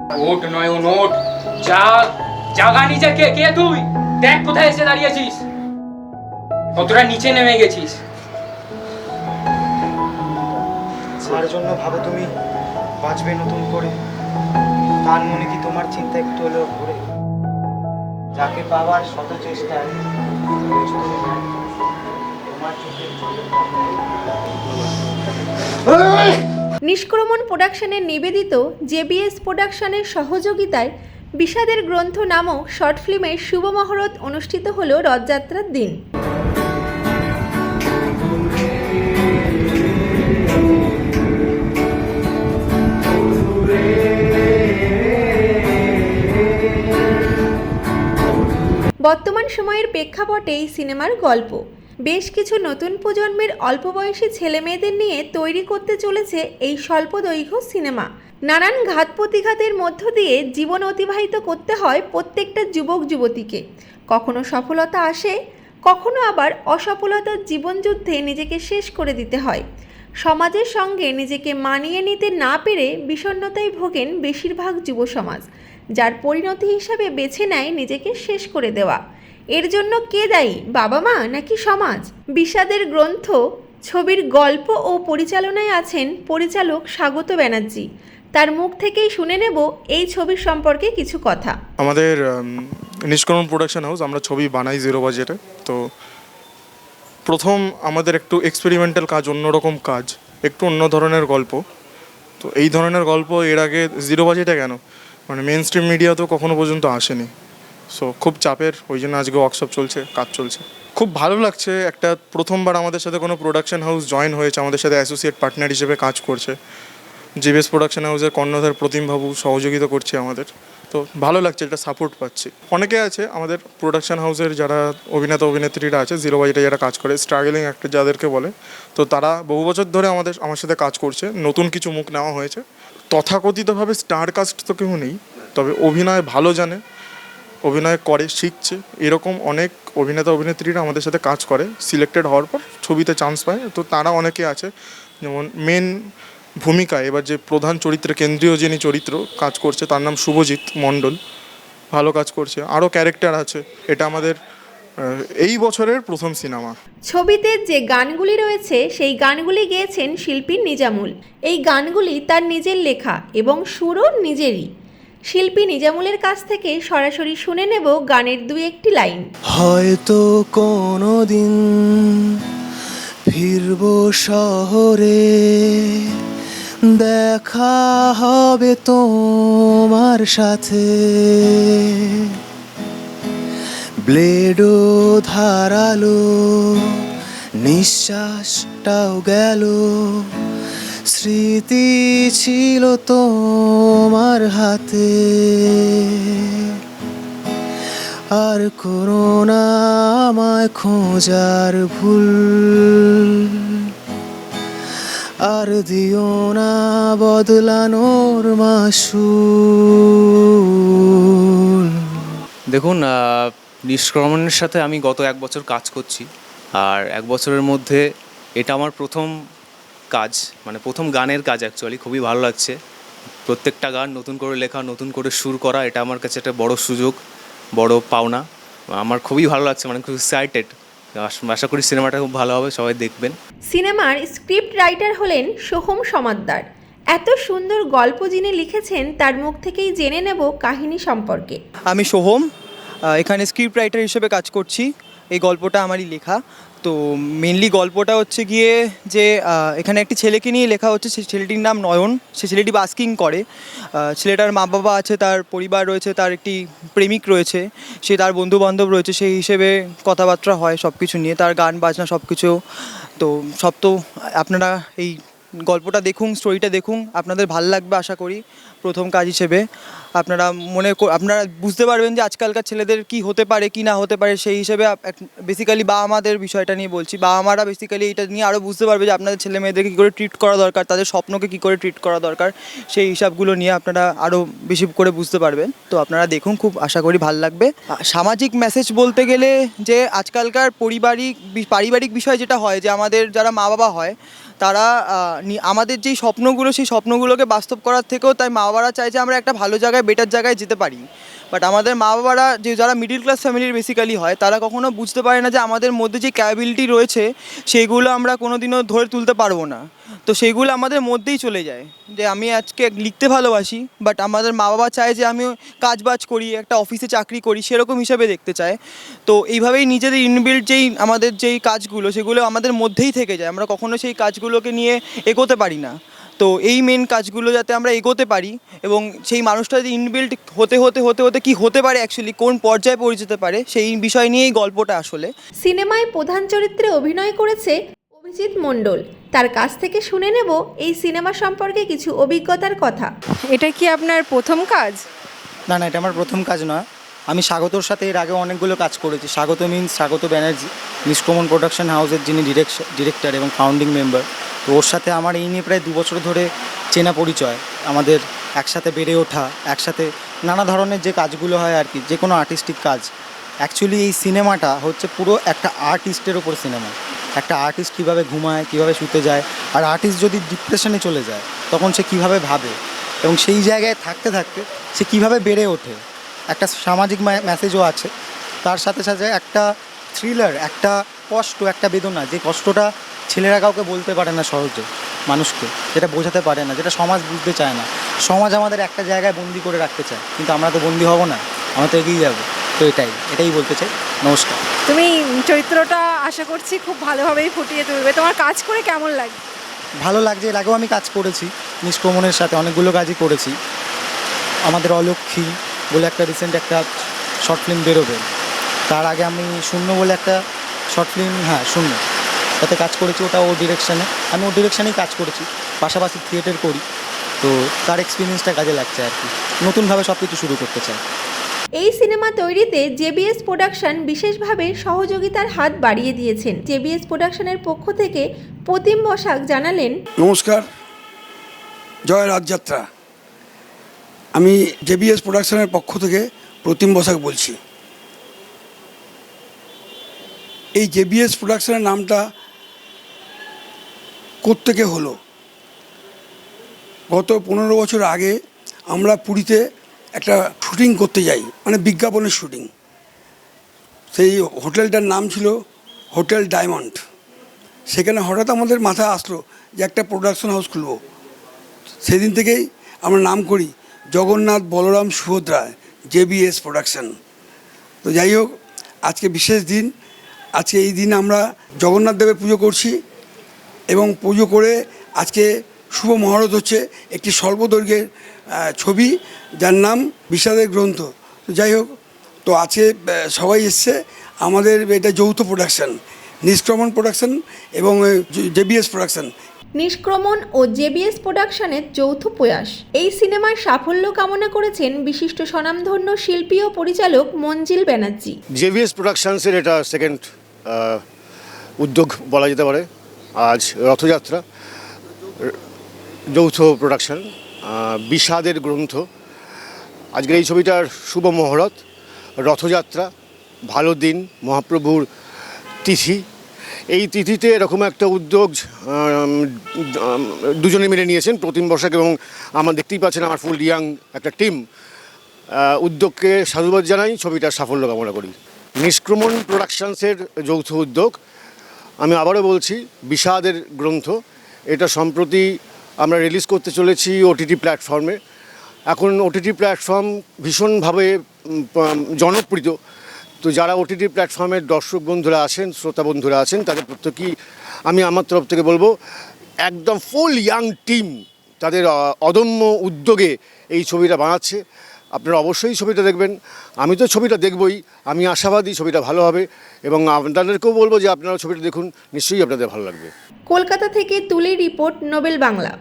ওট নয় নোট, জাগ জাগা নিজেকে। কে তুই? দেখ কোথায় এসে দাঁড়িয়েছিস, কতটা নিচে নেমে গেছিস। যার জন্য ভাবো তুমি বাঁচবে নতুন করে, তার মনে কি তোমার চিন্তা একটু হলেও ঘুরে? যাকে পাওয়ার শত চেষ্টায় তোমার চোখের নিষ্ক্রমণ প্রোডাকশনের নিবেদিত জেবিএস প্রোডাকশনের সহযোগিতায় বিষাদের গ্রন্থ নামক শর্ট ফিল্মের শুভ মহরত অনুষ্ঠিত হল রথযাত্রার দিন। বর্তমান সময়ের প্রেক্ষাপটে এই সিনেমার গল্প বেশ কিছু নতুন প্রজন্মের অল্প বয়সী ছেলেমেয়েদের নিয়ে তৈরি করতে চলেছে এই স্বল্প দৈর্ঘ্য সিনেমা। নানান ঘাত প্রতিঘাতের মধ্য দিয়ে জীবন অতিবাহিত করতে হয় প্রত্যেকটা যুবক যুবতীকে। কখনো সফলতা আসে, কখনো আবার অসফলতার জীবনযুদ্ধে নিজেকে শেষ করে দিতে হয়। সমাজের সঙ্গে নিজেকে মানিয়ে নিতে না পেরে বিষণ্ণতায় ভোগেন বেশিরভাগ যুব সমাজ, যার পরিণতি হিসাবে বেছে নেয় নিজেকে শেষ করে দেওয়া। এর জন্য কে দায়ী, বাবা মা নাকি সমাজ? বিষাদের গ্রন্থ ছবির গল্প ও পরিচালনায় আছেন পরিচালক স্বাগত ব্যানার্জি। তার মুখ থেকেই শুনে নেব এই ছবির সম্পর্কে কিছু কথা। আমাদের নিষ্ক্রমণ প্রোডাকশন হাউস, আমরা ছবি বানাই জিরো বাজেটে। তো প্রথম আমাদের একটু এক্সপেরিমেন্টাল কাজ, অন্যরকম কাজ, একটু অন্য ধরনের গল্প। তো এই ধরনের গল্প এর আগে জিরো বাজেটে কেন, মানে মেন স্ট্রিম মিডিয়াতেও কখনো পর্যন্ত আসেনি। সো খুব চাপের, ওই জন্য আজকে ওয়ার্কশপ চলছে, কাজ চলছে। খুব ভালো লাগছে, একটা প্রথমবার আমাদের সাথে কোনো প্রোডাকশন হাউস জয়েন হয়েছে, আমাদের সাথে অ্যাসোসিয়েট পার্টনার হিসেবে কাজ করছে। জিবিএস প্রোডাকশন হাউসের কর্ণধার প্রতিমবাবু সহযোগিতা করছে আমাদের। তো ভালো লাগছে, এটা সাপোর্ট পাচ্ছি। অনেকে আছে আমাদের প্রোডাকশন হাউসের যারা অভিনেতা অভিনেত্রীরা আছে, জিরো বাজেটে যারা কাজ করে, স্ট্রাগলিং অ্যাক্টর যাদেরকে বলে, তো তারা বহু বছর ধরে আমার সাথে কাজ করছে। নতুন কিছু মুখ নেওয়া হয়েছে। তথাকথিতভাবে স্টার কাস্ট তো কেউ নেই, তবে অভিনয় ভালো জানে, অভিনয় করে, শিখছে, এরকম অনেক অভিনেতা অভিনেত্রীরা আমাদের সাথে কাজ করে, সিলেক্টেড হওয়ার পর ছবিতে চান্স পায়। তো তারা অনেকে আছে, যেমন মেন ভূমিকায় এবার যে প্রধান চরিত্রে, কেন্দ্রীয় যিনি চরিত্র কাজ করছে, তার নাম শুভজিৎ মণ্ডল, ভালো কাজ করছে। আরও ক্যারেক্টার আছে। এটা আমাদের এই বছরের প্রথম সিনেমা। ছবিতে যে গানগুলি রয়েছে সেই গানগুলি গেয়েছেন শিল্পী নিজামুল। এই গানগুলি তার নিজের লেখা এবং সুরও নিজেরই। শিল্পী নিজামুলের কাছ থেকে সরাসরি শুনে নেব গানের দু একটি লাইন। হয়তো কোনো দিন ফিরবো শহরে, দেখা হবে তোমার সাথে, ব্লেডও ধারালো, নিঃশ্বাসটাও গেল, স্মৃতি ছিল তোমার হাতে, আর করোনা আমায় খোঁজার ভুল, আর দিও না বদলানোর মাসুল। দেখুন, নিষ্ক্রমণের সাথে আমি গত 1 বছর কাজ করছি, আর 1 বছরের মধ্যে এটা আমার প্রথম কাজ, মানে প্রথম গানের কাজ। অ্যাকচুয়ালি খুবই ভালো লাগছে। প্রত্যেকটা গান নতুন করে লেখা, নতুন করে সুর করা, এটা আমার কাছে একটা বড় সুযোগ, বড় পাওনা। আমার খুবই ভালো লাগছে, মানে খুব এক্সাইটেড। আশা করি সিনেমাটা খুব ভালো হবে, সবাই দেখবেন। সিনেমার স্ক্রিপ্ট রাইটার হলেন সোহম সমাদ্দার। এত সুন্দর গল্প যিনি লিখেছেন তার মুখ থেকেই জেনে নেব কাহিনী সম্পর্কে। আমি সোহম, এখানে স্ক্রিপ্ট রাইটার হিসেবে কাজ করছি। এই গল্পটা আমারই লেখা। তো মেনলি গল্পটা হচ্ছে গিয়ে যে এখানে একটি ছেলেকে নিয়ে লেখা হচ্ছে। সেই ছেলেটির নাম নয়ন। সে ছেলেটি বাস্কিং করে। ছেলেটার মা বাবা আছে, তার পরিবার রয়েছে, তার একটি প্রেমিক রয়েছে, সে তার বন্ধুবান্ধব রয়েছে, সেই হিসেবে কথাবার্তা হয় সব কিছু নিয়ে, তার গান বাজনা সব কিছু। তো সব তো আপনারা এই গল্পটা দেখুন, স্টোরিটা দেখুন, আপনাদের ভাল লাগবে আশা করি। প্রথম কাজ হিসেবে আপনারা আপনারা বুঝতে পারবেন যে আজকালকার ছেলেদের কি হতে পারে কি না হতে পারে। সেই হিসেবে বেসিক্যালি বাবা মাদের বিষয়টা নিয়ে বলছি। বাবা মারা বেসিক্যালি এটা নিয়ে আরও বুঝতে পারবে যে আপনাদের ছেলে মেয়েদেরকে কী করে ট্রিট করা দরকার, তাদের স্বপ্নকে কী করে ট্রিট করা দরকার, সেই হিসাবগুলো নিয়ে আপনারা আরও বেশি করে বুঝতে পারবেন। তো আপনারা দেখুন, খুব আশা করি ভাল লাগবে। সামাজিক মেসেজ বলতে গেলে যে আজকালকার পারিবারিক বিষয় যেটা হয়, যে আমাদের যারা মা বাবা হয় তারা আমাদের যেই স্বপ্নগুলো, সেই স্বপ্নগুলোকে বাস্তব করার থেকেও তাই মা বাবারা চায় যে আমরা একটা ভালো জায়গায় জায়গায় বেটার জায়গায় যেতে পারি। বাট আমাদের মা বাবারা যে যারা মিডিল ক্লাস ফ্যামিলির বেসিক্যালি হয়, তারা কখনো বুঝতে পারে না যে আমাদের মধ্যে যে ক্যাপাবিলিটি রয়েছে সেইগুলো আমরা কোনো দিনও ধরে তুলতে পারবো না। তো সেইগুলো আমাদের মধ্যেই চলে যায়, যে আমি আজকে লিখতে ভালোবাসি, বাট আমাদের মা বাবা চায় যে আমি কাজ বাজ করি, একটা অফিসে চাকরি করি, সেরকম হিসাবে দেখতে চায়। তো এইভাবেই নিজেদের ইনবিল্ট যেই আমাদের যেই কাজগুলো, সেগুলো আমাদের মধ্যেই থেকে যায়, আমরা কখনো সেই কাজগুলোকে নিয়ে এগোতে পারি না। তো এই মেন কাজগুলো যাতে আমরা এগোতে পারি, এবং সেই মানুষটা যদি ইনবিল্ট হতে হতে হতে হতে কী হতে পারে, অ্যাকচুয়ালি কোন পর্যায়ে পৌঁছে যেতে পারে, সেই বিষয় নিয়েই গল্পটা আসলে। সিনেমায় প্রধান চরিত্রে অভিনয় করেছে অভিজিৎ মণ্ডল। তার কাছ থেকে শুনে নেব এই সিনেমা সম্পর্কে কিছু অভিজ্ঞতার কথা। এটা কি আপনার প্রথম কাজ? না না, এটা আমার প্রথম কাজ নয়। আমি স্বাগতর সাথে এর আগে অনেকগুলো কাজ করেছি। স্বাগত মিন্স স্বাগত ব্যানার্জি, নিষ্ক্রমণ প্রোডাকশন হাউসের যিনি ডিরেক্টর এবং ফাউন্ডিং মেম্বার। তো ওর সাথে আমার এই নিয়ে প্রায় 2 বছর ধরে চেনা পরিচয়। আমাদের একসাথে বেড়ে ওঠা, একসাথে নানা ধরনের যে কাজগুলো হয় আর কি, যে কোনো আর্টিস্টিক কাজ। অ্যাকচুয়ালি এই সিনেমাটা হচ্ছে পুরো একটা আর্টিস্টের ওপর সিনেমা। একটা আর্টিস্ট কীভাবে ঘুমায়, কীভাবে শুতে যায়, আর আর্টিস্ট যদি ডিপ্রেশনে চলে যায় তখন সে কীভাবে ভাবে, এবং সেই জায়গায় থাকতে থাকতে সে কীভাবে বেড়ে ওঠে। একটা সামাজিক মেসেজও আছে, তার সাথে সাথে একটা থ্রিলার, একটা কষ্ট, একটা বেদনা, যে কষ্টটা ছেলেরা কাউকে বলতে পারে না সহজে মানুষকে, যেটা বোঝাতে পারে না, যেটা সমাজ বুঝতে চায় না। সমাজ আমাদের একটা জায়গায় বন্দি করে রাখতে চায়, কিন্তু আমরা তো বন্দি হব না, আমরা তো এগিয়ে যাবো। তো এটাই বলতে চাই। নমস্কার। তুমি চরিত্রটা আশা করছি খুব ভালোভাবেই ফুটিয়ে তুলবে। তোমার কাজ করে কেমন লাগে? ভালো লাগছে। এর আগেও আমি কাজ করেছি নিষ্ক্রমণের সাথে, অনেকগুলো কাজই করেছি। আমাদের অলক্ষী বলে একটা রিসেন্ট একটা শর্ট ফিল্ম বেরোবে, তার আগে আমি শূন্য বলে একটা শর্ট ফিল্ম, শূন্য, তাতে কাজ করেছি। ওটা ওর ডিরেকশানে, আমি ওর ডিরেকশানেই কাজ করেছি, পাশাপাশি থিয়েটার করি। তো তার এক্সপিরিয়েন্সটা কাজে লাগছে আর কি, নতুনভাবে সব কিছু শুরু করতে চাই। এই সিনেমা তৈরিতে জেবিএস প্রোডাকশন বিশেষভাবে সহযোগিতার হাত বাড়িয়ে দিয়েছেন। জেবিএস প্রোডাকশনের পক্ষ থেকে প্রতিম বসাক জানালেন, নমস্কার, জয় রাজযাত্রা। আমি জেবিএস প্রোডাকশনের পক্ষ থেকে প্রতিম বসাক বলছি। এই জেবিএস প্রোডাকশনের নামটা কোত্থেকে হলো? গত 15 বছর আগে আমরা পুরীতে একটা শুটিং করতে যাই, মানে বিজ্ঞাপনের শুটিং। সেই হোটেলটার নাম ছিল হোটেল ডায়মন্ড। সেখানে হঠাৎ আমাদের মাথায় আসলো যে একটা প্রোডাকশন হাউস খুলব। সেদিন থেকেই আমরা নাম করি জগন্নাথ বলরাম সুভদ্রা জেবিএস প্রোডাকশন। তো যাই হোক, আজকে বিশেষ দিন। আজকে এই দিন আমরা জগন্নাথ দেবের পুজো করছি, এবং পুজো করে আজকে শুভ মহরত হচ্ছে একটি স্বল্পদৈর্ঘ্যের ছবি, যার নাম বিষাদের গ্রন্থ। তো যাই হোক, তো আজকে সবাই এসছে। আমাদের এটা যৌথ প্রোডাকশন, নিষ্ক্রমণ প্রোডাকশন এবং জেবিএস প্রোডাকশন। নিষ্ক্রমণ ও জেবিএস প্রোডাকশনের যৌথ প্রয়াস। এই সিনেমার সাফল্য কামনা করেছেন বিশিষ্ট স্বনামধন্য শিল্পী ও পরিচালক মঞ্জিল ব্যানার্জি। জেবিএস প্রোডাকশনসের এটা সেকেন্ড উদ্যোগ বলা যেতে পারে। আজ রথযাত্রা, যৌথ প্রোডাকশন, বিষাদের গ্রন্থ। আজকের এই ছবিটার শুভ মহরত, রথযাত্রা, ভালো দিন, মহাপ্রভুর তিথি। এই তিথিতে এরকম একটা উদ্যোগ দুজনে মিলে নিয়েছেন, প্রতিম বসাক এবং আমার, দেখতেই পাচ্ছেন আমার ফুল ইয়াং একটা টিম। উদ্যোগকে সাধুবাদ জানাই, ছবিটার সাফল্য কামনা করি। নিষ্ক্রমণ প্রোডাকশনসের যৌথ উদ্যোগ। আমি আবারও বলছি, বিষাদের গ্রন্থ। এটা সম্প্রতি আমরা রিলিজ করতে চলেছি ওটিটি প্ল্যাটফর্মে। এখন ওটিটি প্ল্যাটফর্ম ভীষণভাবে জনপ্রিয়। তো যারা ওটিটি প্ল্যাটফর্মের দর্শক বন্ধুরা আছেন, শ্রোতা বন্ধুরা আছেন, তাদের প্রত্যেকেই আমি আমার তরফ থেকে বলবো, একদম ফুল ইয়াং টিম তাদের অদম্য উদ্যোগে এই ছবিটা বানাচ্ছে। আপনারা অবশ্যই ছবিটা দেখবেন। আমি তো ছবিটা দেখবই, আমি আশাবাদী ছবিটা ভালো হবে, এবং আপনাদেরকেও বলবো যে আপনারা ছবিটা দেখুন, নিশ্চয়ই আপনাদের ভালো লাগবে। কলকাতা থেকে তুলি রিপোর্ট, নোবেল বাংলা।